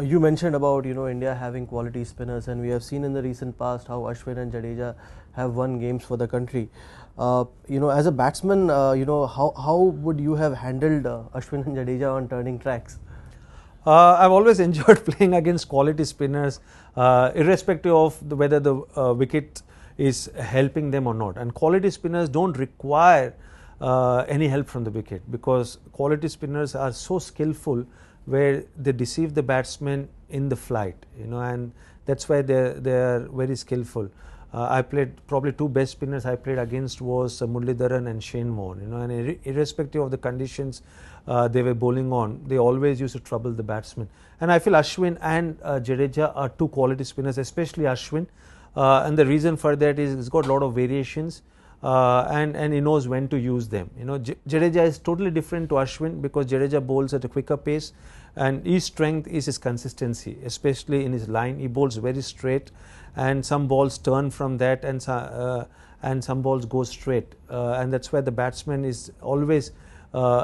You mentioned about India having quality spinners, and we have seen in the recent past how Ashwin and Jadeja have won games for the country. As a batsman, how would you have handled Ashwin and Jadeja on turning tracks? I've always enjoyed playing against quality spinners, irrespective of whether the wicket is helping them or not. And quality spinners don't require any help from the wicket, because quality spinners are so skillful where they deceive the batsman in the flight, and that's why they are very skillful. I played probably two best spinners I played against was Muralitharan and Warne, and irrespective of the conditions they were bowling on, they always used to trouble the batsman. And I feel Ashwin and Jadeja are two quality spinners, especially Ashwin, and the reason for that is he's got a lot of variations. And he knows when to use them. Jadeja is totally different to Ashwin, because Jadeja bowls at a quicker pace, and his strength is his consistency, especially in his line. He bowls very straight, and some balls turn from that, and some balls go straight, and that's why the batsman is always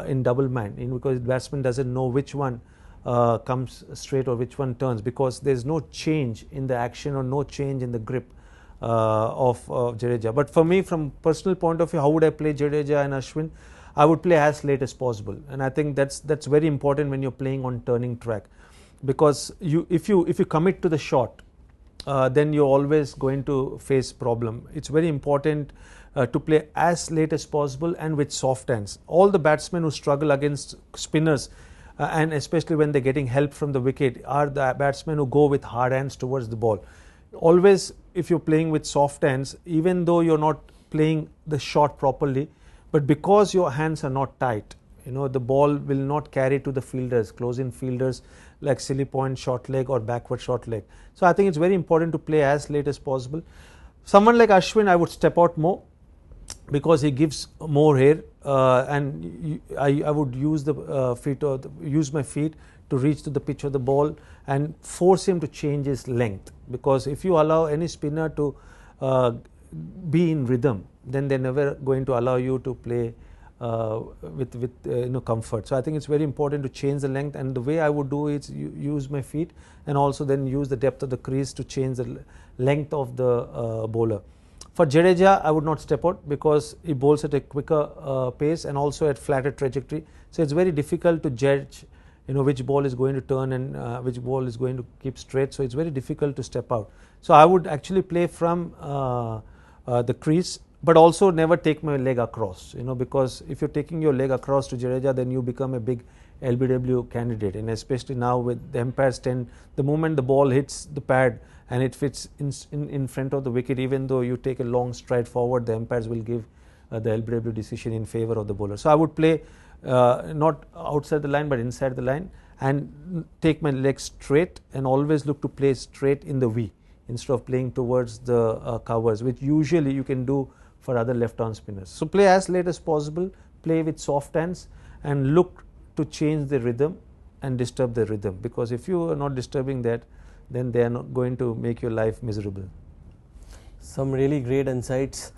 in double mind, because the batsman doesn't know which one comes straight or which one turns, because there's no change in the action or no change in the grip of Jadeja. But for me, from personal point of view, how would I play Jadeja and Ashwin? I would play as late as possible, and I think that's very important when you're playing on turning track, because if you commit to the shot, then you're always going to face problem. It's very important to play as late as possible and with soft hands. All the batsmen who struggle against spinners, and especially when they're getting help from the wicket, are the batsmen who go with hard hands towards the ball. Always, if you're playing with soft hands, even though you're not playing the shot properly, but because your hands are not tight, the ball will not carry to the fielders, close-in fielders like silly point, short leg or backward short leg. So I think it's very important to play as late as possible. Someone like Ashwin, I would step out more, because he gives more hair, and I would use the feet, or use my feet to reach to the pitch of the ball and force him to change his length, because if you allow any spinner to be in rhythm, then they're never going to allow you to play with comfort. So I think it's very important to change the length, and the way I would do is use my feet, and also then use the depth of the crease to change the length of the bowler. For Jadeja, I would not step out, because he bowls at a quicker pace and also at flatter trajectory. So it's very difficult to judge which ball is going to turn and which ball is going to keep straight. So it's very difficult to step out. So I would actually play from the crease, but also never take my leg across, because if you're taking your leg across to Jadeja, then you become a big LBW candidate. And especially now with the umpires the moment the ball hits the pad and it fits in front of the wicket, even though you take a long stride forward, the umpires will give the LBW decision in favor of the bowler. So I would play not outside the line but inside the line, and take my legs straight, and always look to play straight in the V instead of playing towards the covers, which usually you can do for other left-arm spinners. So play as late as possible, play with soft hands, and look to change the rhythm and disturb the rhythm, because if you are not disturbing that, then they are not going to make your life miserable. Some really great insights